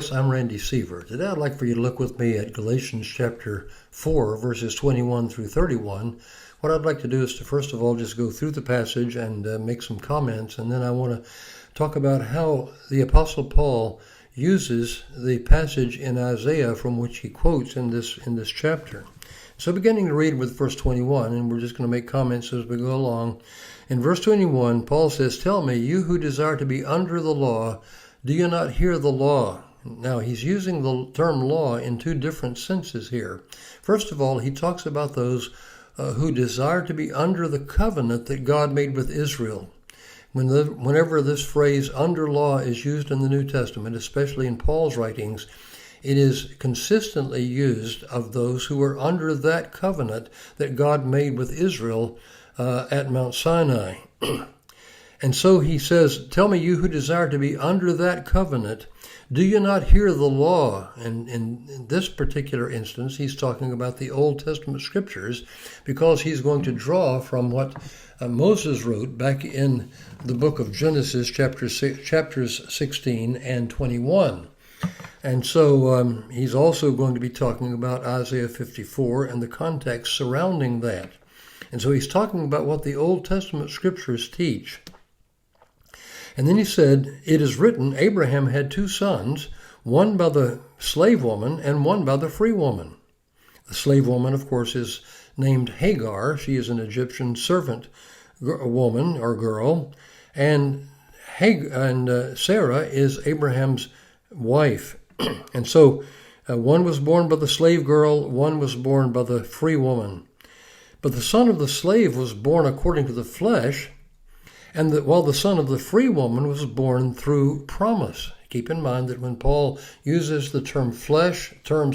Voice. I'm Randy Seaver. Today I'd like for you to look with me at Galatians chapter 4, verses 21 through 31. What I'd like to do is to first of all just go through the passage and make some comments, and then I want to talk about how the Apostle Paul uses the passage in Isaiah from which he quotes in this chapter. So beginning to read with verse 21, and we're just going to make comments as we go along. In verse 21, Paul says, "Tell me, you who desire to be under the law, do you not hear the law?" Now, he's using the term law in two different senses here. First of all, he talks about those who desire to be under the covenant that God made with Israel. Whenever this phrase under law is used in the New Testament, especially in Paul's writings, it is consistently used of those who are under that covenant that God made with Israel at Mount Sinai. And so he says, "Tell me, you who desire to be under that covenant, do you not hear the law?" And in this particular instance, he's talking about the Old Testament scriptures, because he's going to draw from what Moses wrote back in the book of Genesis, chapters 16 and 21. And so he's also going to be talking about Isaiah 54 and the context surrounding that. And so he's talking about what the Old Testament scriptures teach. And then he said, "It is written, Abraham had two sons, one by the slave woman and one by the free woman." The slave woman, of course, is named Hagar. She is an Egyptian servant woman or girl. And Sarah is Abraham's wife. And so one was born by the slave girl, one was born by the free woman. But the son of the slave was born according to the flesh, while the son of the free woman was born through promise. Keep in mind that when Paul uses the terms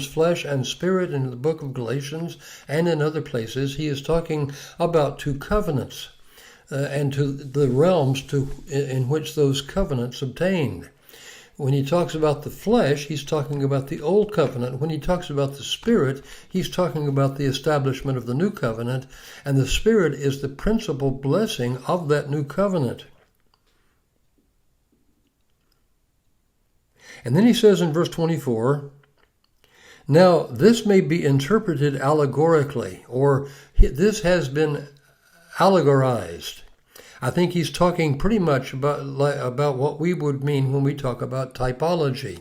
flesh and spirit in the book of Galatians and in other places, he is talking about two covenants and to the realms in which those covenants obtained. When he talks about the flesh, he's talking about the old covenant. When he talks about the spirit, he's talking about the establishment of the new covenant, and the spirit is the principal blessing of that new covenant. And then he says in verse 24, "Now this may be interpreted allegorically," or this has been allegorized. I think he's talking pretty much about what we would mean when we talk about typology.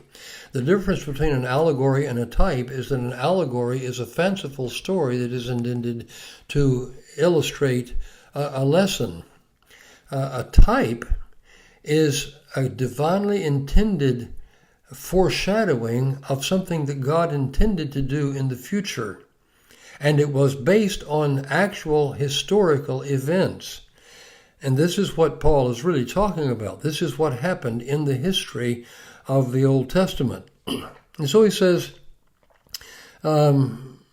The difference between an allegory and a type is that an allegory is a fanciful story that is intended to illustrate a lesson. A type is a divinely intended foreshadowing of something that God intended to do in the future. And it was based on actual historical events. And this is what Paul is really talking about. This is what happened in the history of the Old Testament. And so he says, now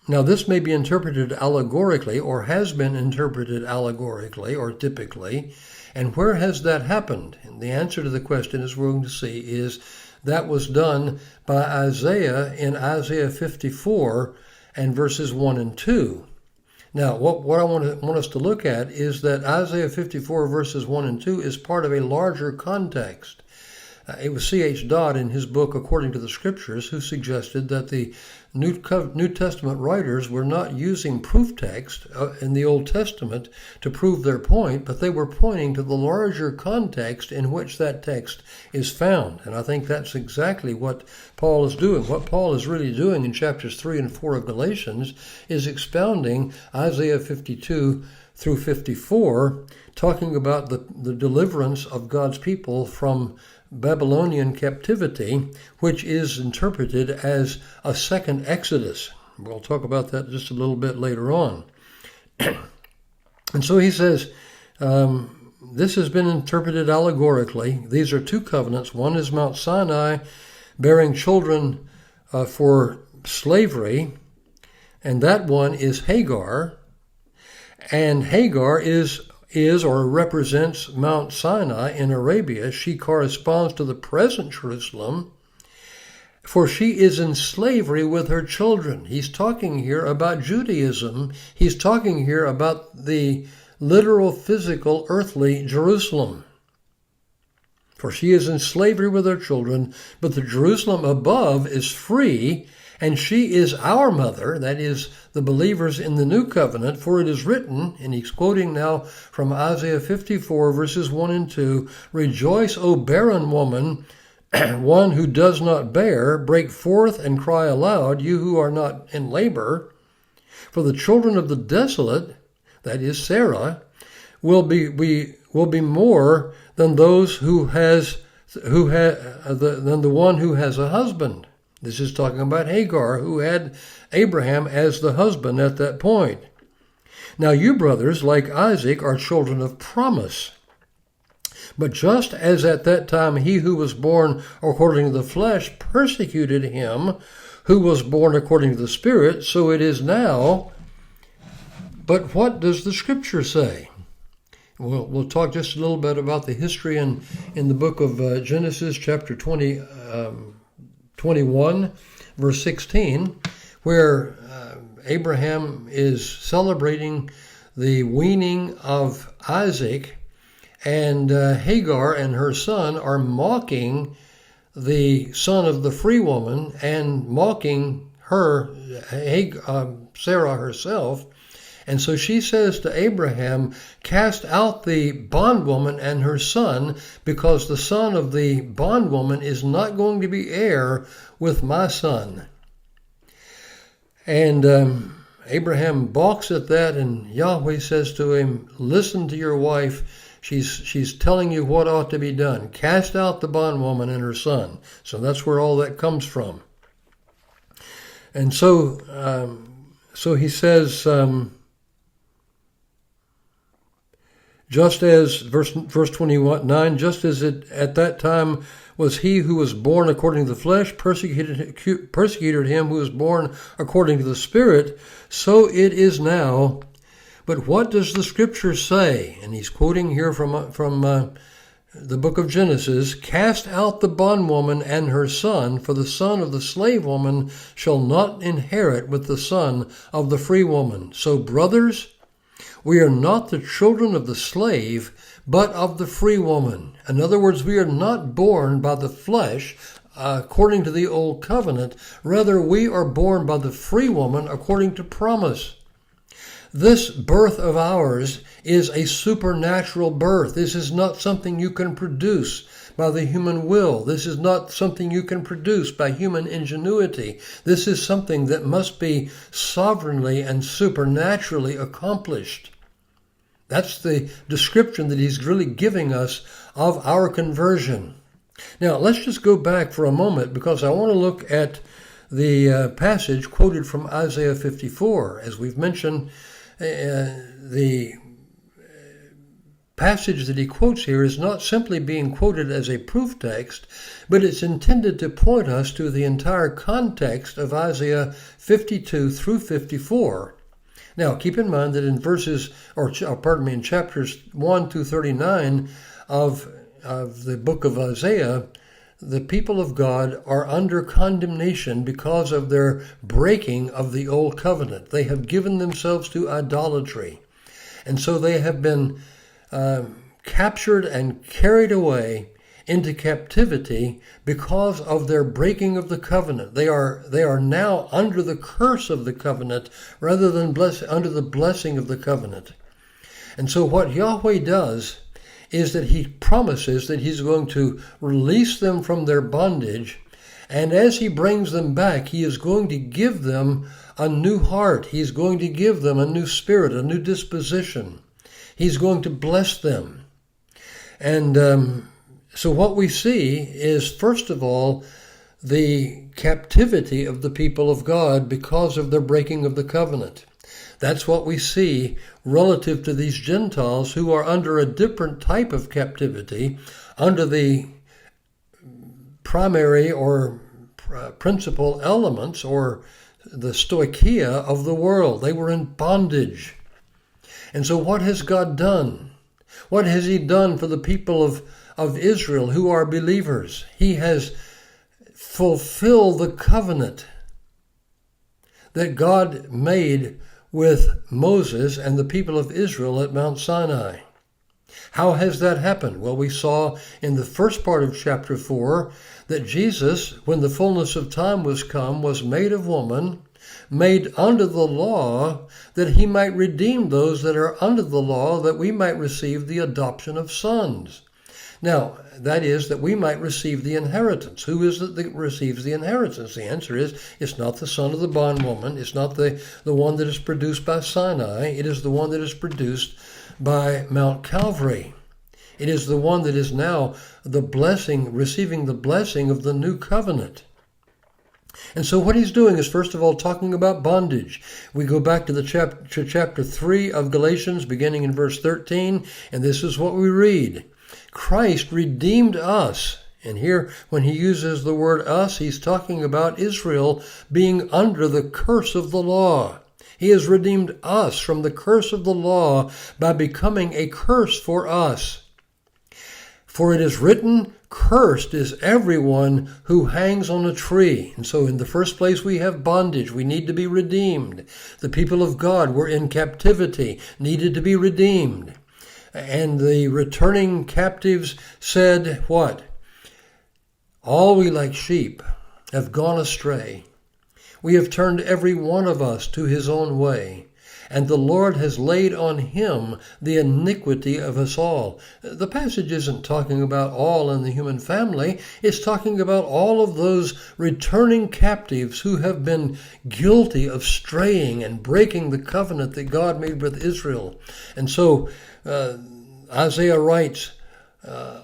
this may be interpreted allegorically, or has been interpreted allegorically, or typically. And where has that happened? And the answer to the question, as we're going to see, is that was done by Isaiah in Isaiah 54 and verses 1 and 2. Now, what I want us to look at is that Isaiah 54 verses 1 and 2 is part of a larger context. It was C.H. Dodd in his book, According to the Scriptures, who suggested that the New Testament writers were not using proof text in the Old Testament to prove their point, but they were pointing to the larger context in which that text is found. And I think that's exactly what Paul is doing. What Paul is really doing in chapters 3 and 4 of Galatians is expounding Isaiah 52 through 54, talking about the deliverance of God's people from Babylonian captivity, which is interpreted as a second Exodus. We'll talk about that just a little bit later on. And so he says, this has been interpreted allegorically. These are two covenants. One is Mount Sinai, bearing children for slavery, and that one is Hagar. And Hagar is or represents Mount Sinai in Arabia. She corresponds to the present Jerusalem, for she is in slavery with her children. He's talking here about Judaism. He's talking here about the literal, physical, earthly Jerusalem. for she is in slavery with her children, but the Jerusalem above is free, and she is our mother," that is, the believers in the new covenant, "for it is written," and he's quoting now from Isaiah 54, verses 1 and 2, "Rejoice, O barren woman, one who does not bear, break forth and cry aloud, you who are not in labor. For the children of the desolate," that is Sarah, will be more than those than the one who has a husband." This is talking about Hagar, who had Abraham as the husband at that point. "Now you, brothers, like Isaac, are children of promise. But just as at that time he who was born according to the flesh persecuted him who was born according to the Spirit, so it is now." But what does the Scripture say? We'll talk just a little bit about the history in the book of Genesis, chapter 21, verse 16, where Abraham is celebrating the weaning of Isaac, and Hagar and her son are mocking the son of the free woman and mocking her, Sarah herself. And so she says to Abraham, "Cast out the bondwoman and her son, because the son of the bondwoman is not going to be heir with my son." And Abraham balks at that, and Yahweh says to him, "Listen to your wife. She's telling you what ought to be done. Cast out the bondwoman and her son." So that's where all that comes from. And so he says, just as, verse 29, just as it at that time was he who was born according to the flesh persecuted him who was born according to the Spirit, so it is now. But what does the Scripture say? And he's quoting here from the book of Genesis, "Cast out the bondwoman and her son, for the son of the slave woman shall not inherit with the son of the free woman. So, brothers, we are not the children of the slave, but of the free woman." In other words, we are not born by the flesh according to the old covenant. Rather, we are born by the free woman according to promise. This birth of ours is a supernatural birth. This is not something you can produce by the human will. This is not something you can produce by human ingenuity. This is something that must be sovereignly and supernaturally accomplished. That's the description that he's really giving us of our conversion. Now, let's just go back for a moment, because I want to look at the passage quoted from Isaiah 54. As we've mentioned, the passage that he quotes here is not simply being quoted as a proof text, but it's intended to point us to the entire context of Isaiah 52 through 54. Now, keep in mind that in in chapters 1 to 39 of the book of Isaiah, the people of God are under condemnation because of their breaking of the old covenant. They have given themselves to idolatry. And so they have been captured and carried away into captivity because of their breaking of the covenant. They are now under the curse of the covenant rather than under the blessing of the covenant. And so what Yahweh does is that he promises that he's going to release them from their bondage, and as he brings them back, he is going to give them a new heart. He's going to give them a new spirit, a new disposition. He's going to bless them. And so what we see is, first of all, the captivity of the people of God because of their breaking of the covenant. That's what we see relative to these Gentiles who are under a different type of captivity, under the primary or principal elements or the stoicheia of the world. They were in bondage. And so what has God done? What has he done for the people of Israel who are believers? He has fulfilled the covenant that God made with Moses and the people of Israel at Mount Sinai. How has that happened? Well, we saw in the first part of chapter 4 that Jesus, when the fullness of time was come, was made of woman, made under the law, that he might redeem those that are under the law, that we might receive the adoption of sons. Now, that is, that we might receive the inheritance. Who is it that receives the inheritance? The answer is, it's not the son of the bondwoman. It's not the one that is produced by Sinai. It is the one that is produced by Mount Calvary. It is the one that is now the blessing, receiving the blessing of the new covenant. And so what he's doing is, first of all, talking about bondage. We go back to chapter 3 of Galatians, beginning in verse 13, and this is what we read. Christ redeemed us. And here, when he uses the word us, he's talking about Israel being under the curse of the law. He has redeemed us from the curse of the law by becoming a curse for us. For it is written, cursed is everyone who hangs on a tree. And so in the first place we have bondage. We need to be redeemed. The people of God were in captivity, needed to be redeemed. And the returning captives said what? All we like sheep have gone astray. We have turned every one of us to his own way, and the Lord has laid on him the iniquity of us all. The passage isn't talking about all in the human family. It's talking about all of those returning captives who have been guilty of straying and breaking the covenant that God made with Israel. And so Isaiah writes,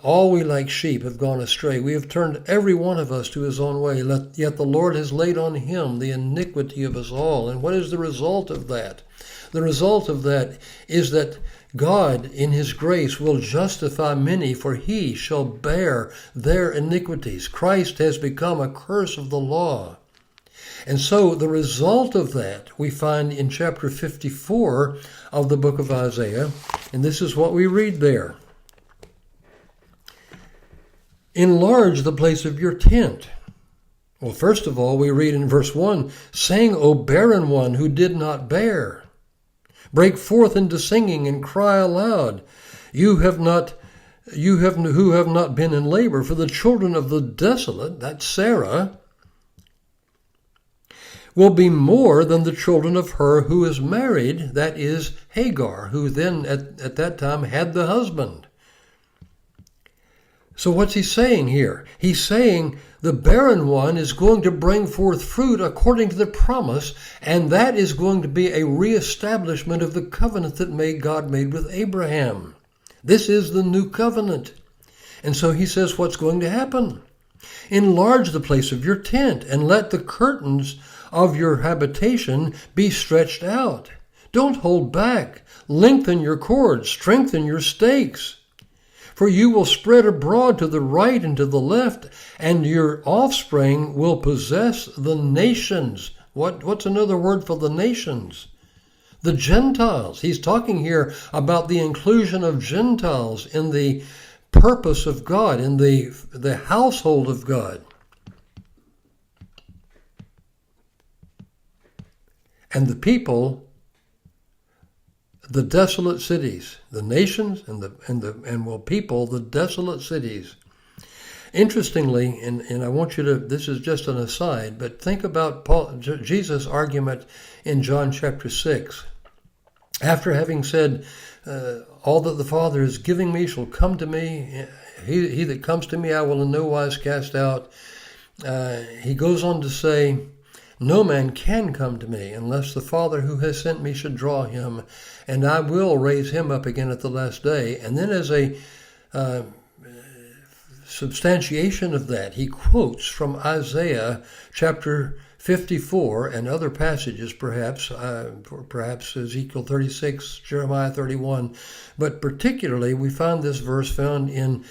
all we like sheep have gone astray. We have turned every one of us to his own way, yet the Lord has laid on him the iniquity of us all. And what is the result of that? The result of that is that God, in his grace, will justify many, for he shall bear their iniquities. Christ has become a curse of the law. And so the result of that we find in chapter 54 of the book of Isaiah, and this is what we read there. Enlarge the place of your tent. Well, first of all, we read in verse 1, sing, O barren one who did not bear. Break forth into singing and cry aloud. Who have not been in labor, for the children of the desolate, that's Sarah, will be more than the children of her who is married, that is Hagar, who then at that time had the husband. So what's he saying here? He's saying the barren one is going to bring forth fruit according to the promise, and that is going to be a reestablishment of the covenant that God made with Abraham. This is the new covenant. And so he says what's going to happen? Enlarge the place of your tent and let the curtains of your habitation be stretched out. Don't hold back. Lengthen your cords, strengthen your stakes. For you will spread abroad to the right and to the left, and your offspring will possess the nations. What's another word for the nations? The Gentiles. He's talking here about the inclusion of Gentiles in the purpose of God, in the household of God. And the people, the desolate cities, the nations and will people the desolate cities. Interestingly, and I want you to, this is just an aside, but think about Jesus' argument in John chapter 6. After having said, all that the Father is giving me shall come to me, he that comes to me I will in no wise cast out. He goes on to say, no man can come to me unless the Father who has sent me should draw him, and I will raise him up again at the last day. And then as a substantiation of that, he quotes from Isaiah chapter 54 and other passages, perhaps Ezekiel 36, Jeremiah 31, but particularly we find this verse found in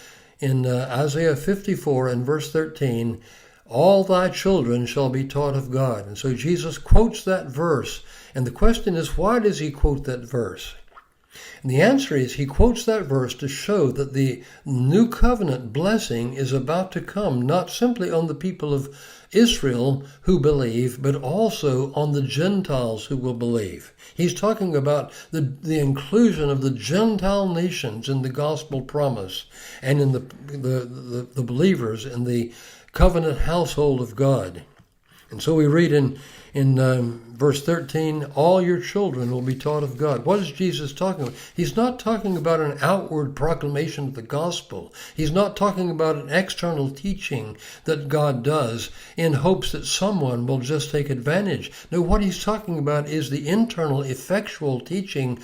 Isaiah 54 and verse 13, all thy children shall be taught of God. And so Jesus quotes that verse. And the question is, why does he quote that verse? And the answer is, he quotes that verse to show that the new covenant blessing is about to come, not simply on the people of Israel who believe, but also on the Gentiles who will believe. He's talking about the inclusion of the Gentile nations in the gospel promise and in the believers in the covenant household of God. And so we read in verse 13, all your children will be taught of God. What is Jesus talking about? He's not talking about an outward proclamation of the gospel. He's not talking about an external teaching that God does in hopes that someone will just take advantage. No, what he's talking about is the internal effectual teaching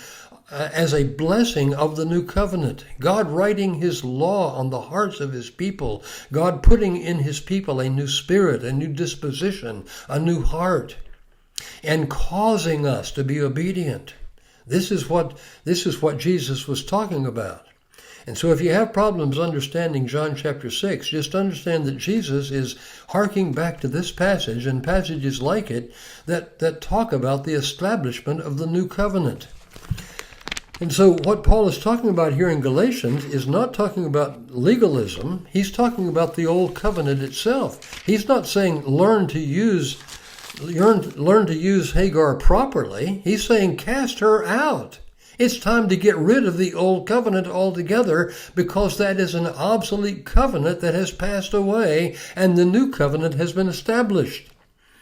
as a blessing of the new covenant. God writing his law on the hearts of his people. God putting in his people a new spirit, a new disposition, a new heart, and causing us to be obedient. This is what Jesus was talking about. And so if you have problems understanding John chapter 6, just understand that Jesus is harking back to this passage and passages like it that talk about the establishment of the new covenant. And so what Paul is talking about here in Galatians is not talking about legalism. He's talking about the old covenant itself. He's not saying learn to use Hagar properly. He's saying cast her out. It's time to get rid of the old covenant altogether, because that is an obsolete covenant that has passed away and the new covenant has been established.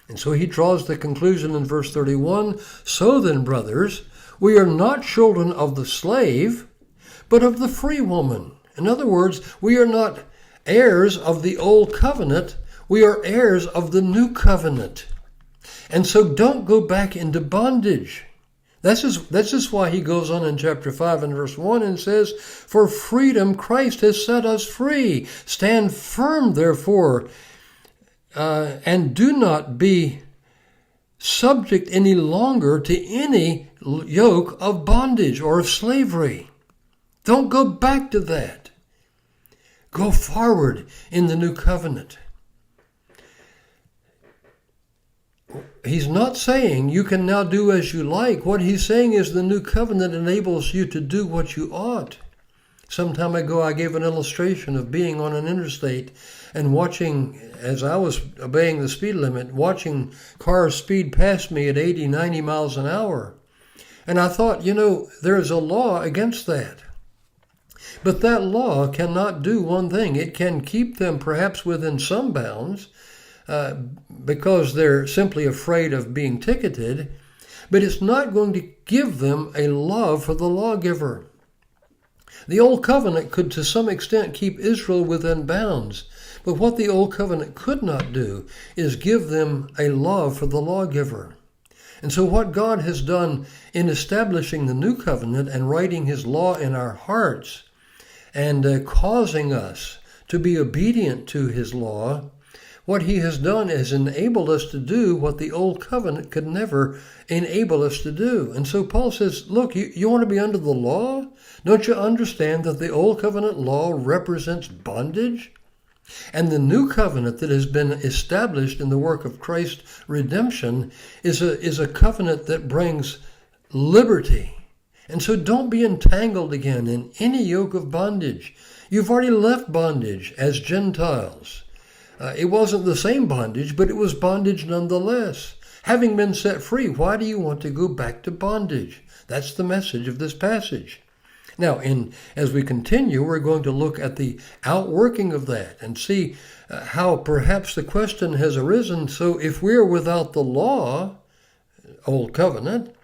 And so he draws the conclusion in verse 31, so then, brothers, we are not children of the slave, but of the free woman. In other words, we are not heirs of the old covenant. We are heirs of the new covenant. And so don't go back into bondage. That's just why he goes on in chapter 5 and verse 1 and says, for freedom Christ has set us free. Stand firm, therefore, and do not be subject any longer to any yoke of bondage or of slavery. Don't go back to that. Go forward in the new covenant. He's not saying you can now do as you like. What he's saying is the new covenant enables you to do what you ought. Some time ago, I gave an illustration of being on an interstate and watching, as I was obeying the speed limit, watching cars speed past me at 80, 90 miles an hour. And I thought, there is a law against that. But that law cannot do one thing. It can keep them perhaps within some bounds because they're simply afraid of being ticketed, but it's not going to give them a love for the lawgiver. The Old Covenant could to some extent keep Israel within bounds, but what the Old Covenant could not do is give them a love for the lawgiver. And so what God has done in establishing the new covenant and writing his law in our hearts and causing us to be obedient to his law, what he has done is enabled us to do what the old covenant could never enable us to do. And so Paul says, look, you want to be under the law? Don't you understand that the old covenant law represents bondage? And the new covenant that has been established in the work of Christ's redemption is a covenant that brings liberty. And so don't be entangled again in any yoke of bondage. You've already left bondage as Gentiles. It wasn't the same bondage, but it was bondage nonetheless. Having been set free, why do you want to go back to bondage? That's the message of this passage. Now, as we continue, we're going to look at the outworking of that and see how perhaps the question has arisen. So if we are without the law, Old Covenant,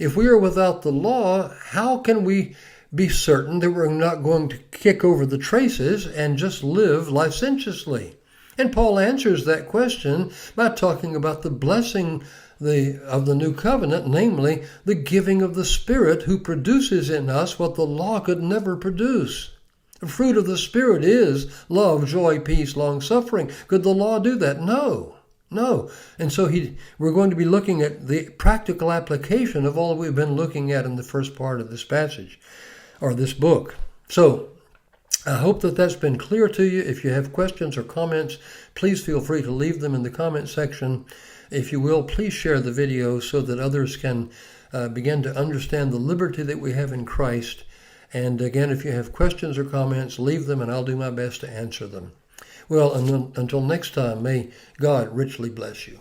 if we are without the law, how can we be certain that we're not going to kick over the traces and just live licentiously? And Paul answers that question by talking about the blessing of the new covenant, namely the giving of the Spirit who produces in us what the law could never produce. The fruit of the Spirit is love, joy, peace, long-suffering. Could the law do that? No. And so we're going to be looking at the practical application of all we've been looking at in the first part of this passage, or this book. So I hope that that's been clear to you. If you have questions or comments, please feel free to leave them in the comment section. If you will, please share the video so that others can begin to understand the liberty that we have in Christ. And again, if you have questions or comments, leave them and I'll do my best to answer them. Well, until next time, may God richly bless you.